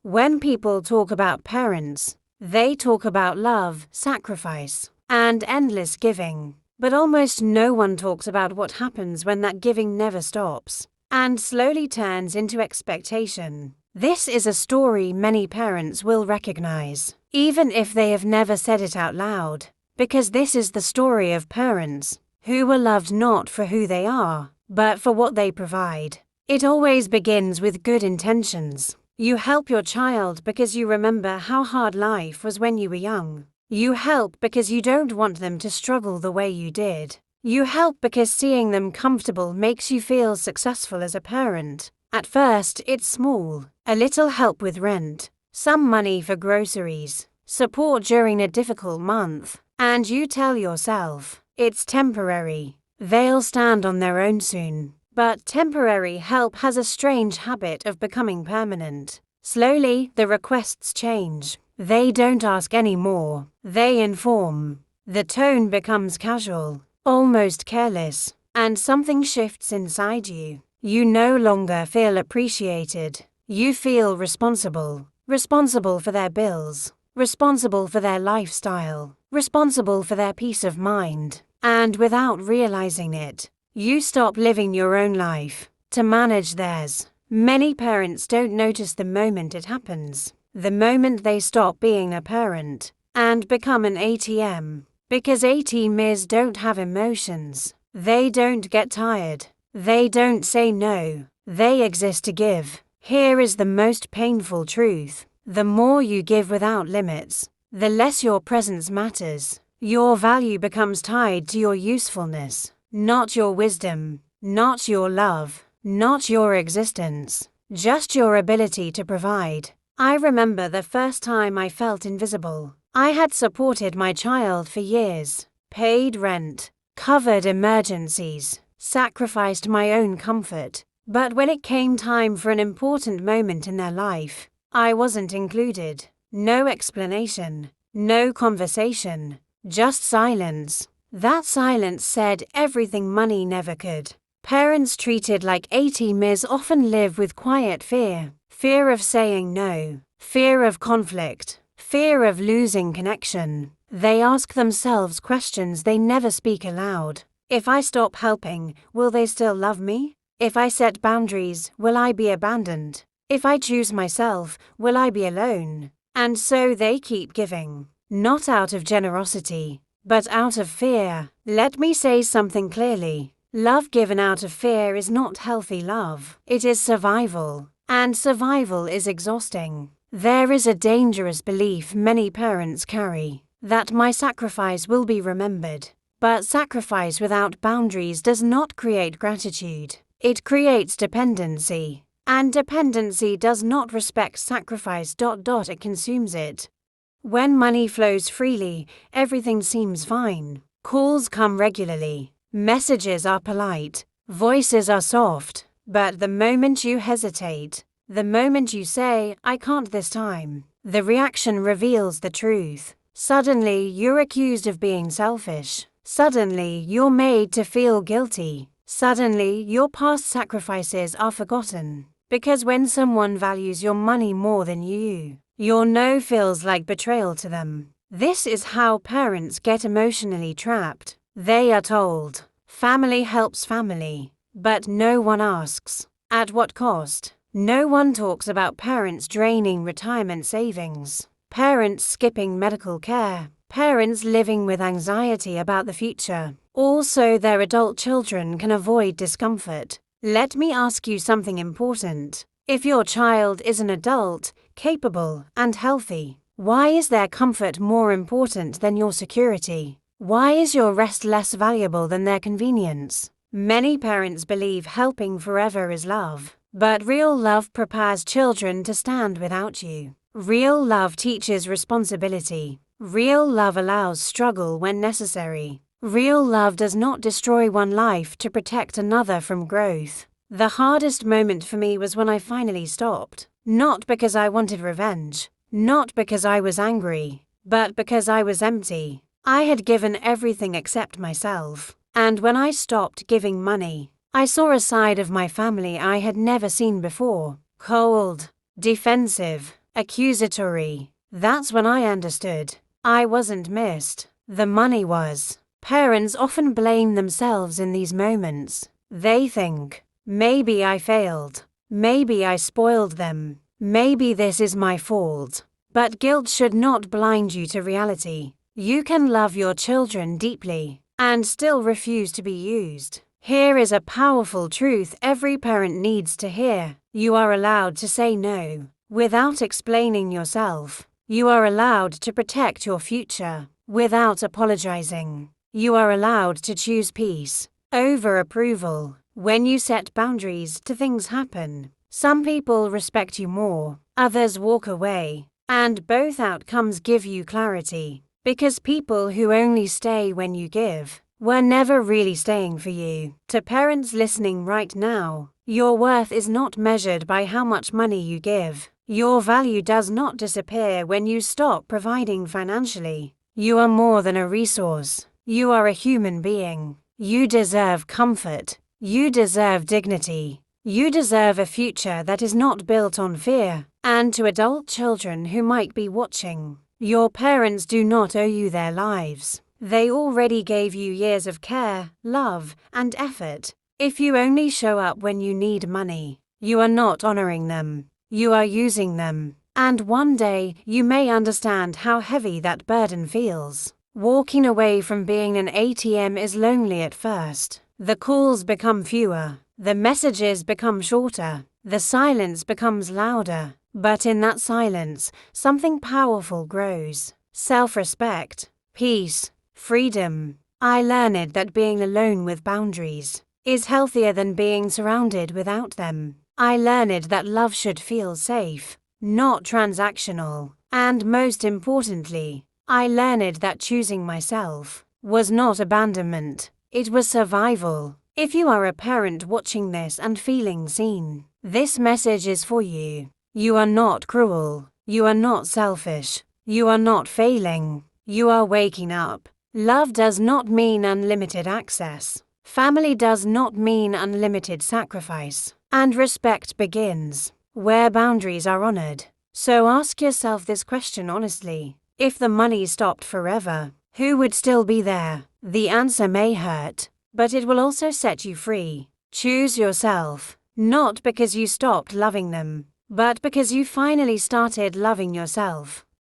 When people talk about parents, they talk about love, sacrifice, and endless giving. But almost no one talks about what happens when that giving never stops and slowly turns into expectation. This is a story many parents will recognize, even if they have never said it out loud, because this is the story of parents who were loved not for who they are, but for what they provide. It always begins with good intentions. You help your child because you remember how hard life was when you were young. You help because you don't want them to struggle the way you did. You help because seeing them comfortable makes you feel successful as a parent. At first, it's small. A little help with rent, some money for groceries, support during a difficult month, and you tell yourself, it's temporary. They'll stand on their own soon. But temporary help has a strange habit of becoming permanent. Slowly, the requests change. They don't ask anymore. They inform. The tone becomes casual, almost careless, and something shifts inside you. You no longer feel appreciated. You feel responsible. Responsible for their bills. Responsible for their lifestyle. Responsible for their peace of mind. And without realizing it, you stop living your own life to manage theirs. Many parents don't notice the moment it happens, the moment they stop being a parent and become an ATM. Because ATMs don't have emotions. They don't get tired. They don't say no. They exist to give. Here is the most painful truth. The more you give without limits, the less your presence matters. Your value becomes tied to your usefulness. Not your wisdom, not your love, not your existence, just your ability to provide. I remember the first time I felt invisible. I had supported my child for years, paid rent, covered emergencies, sacrificed my own comfort. But when it came time for an important moment in their life, I wasn't included. No explanation, no conversation, just silence. That silence said everything money never could. Parents treated like ATMs often live with quiet fear. Fear of saying no. Fear of conflict. Fear of losing connection. They ask themselves questions they never speak aloud. If I stop helping, will they still love me? If I set boundaries, will I be abandoned? If I choose myself, will I be alone? And so they keep giving. Not out of generosity, but out of fear. Let me say something clearly. Love given out of fear is not healthy love. It is survival. And survival is exhausting. There is a dangerous belief many parents carry, that my sacrifice will be remembered. But sacrifice without boundaries does not create gratitude. It creates dependency. And dependency does not respect sacrifice. It consumes it. When money flows freely, everything seems fine. Calls come regularly. Messages are polite. Voices are soft. But the moment you hesitate, the moment you say, I can't this time, the reaction reveals the truth. Suddenly, you're accused of being selfish. Suddenly, you're made to feel guilty. Suddenly, your past sacrifices are forgotten. Because when someone values your money more than you, your no feels like betrayal to them. This is how parents get emotionally trapped. They are told, family helps family, but no one asks, at what cost? No one talks about parents draining retirement savings, parents skipping medical care, parents living with anxiety about the future, all so their adult children can avoid discomfort. Let me ask you something important. If your child is an adult, capable, and healthy, why is their comfort more important than your security? Why is your rest less valuable than their convenience? Many parents believe helping forever is love, but real love prepares children to stand without you. Real love teaches responsibility. Real love allows struggle when necessary. Real love does not destroy one life to protect another from growth. The hardest moment for me was when I finally stopped. Not because I wanted revenge. Not because I was angry. But because I was empty. I had given everything except myself. And when I stopped giving money, I saw a side of my family I had never seen before. Cold. Defensive. accusatory. That's when I understood. I wasn't missed. The money was. Parents often blame themselves in these moments. They think, maybe I failed. Maybe I spoiled them. Maybe this is my fault. But guilt should not blind you to reality. You can love your children deeply and still refuse to be used. Here is a powerful truth every parent needs to hear. You are allowed to say no without explaining yourself. You are allowed to protect your future without apologizing. You are allowed to choose peace over approval. When you set boundaries, things happen. Some people respect you more, others walk away, and both outcomes give you clarity. Because people who only stay when you give were never really staying for you. To parents listening right now, your worth is not measured by how much money you give. Your value does not disappear when you stop providing financially. You are more than a resource. You are a human being. You deserve comfort. You deserve dignity. You deserve a future that is not built on fear. And to adult children who might be watching, your parents do not owe you their lives. They already gave you years of care, love, and effort. If you only show up when you need money, you are not honoring them. You are using them. And one day, you may understand how heavy that burden feels. Walking away from being an ATM is lonely at first. The calls become fewer. The messages become shorter. The silence becomes louder. But in that silence, something powerful grows. Self-respect, peace, freedom. I learned that being alone with boundaries is healthier than being surrounded without them. I learned that love should feel safe, not transactional. And most importantly, I learned that choosing myself was not abandonment. It was survival. If you are a parent watching this and feeling seen, this message is for you. You are not cruel. You are not selfish. You are not failing. You are waking up. Love does not mean unlimited access. Family does not mean unlimited sacrifice. And respect begins where boundaries are honored. So ask yourself this question honestly. If the money stopped forever, who would still be there? The answer may hurt, but it will also set you free. Choose yourself, not because you stopped loving them, but because you finally started loving yourself.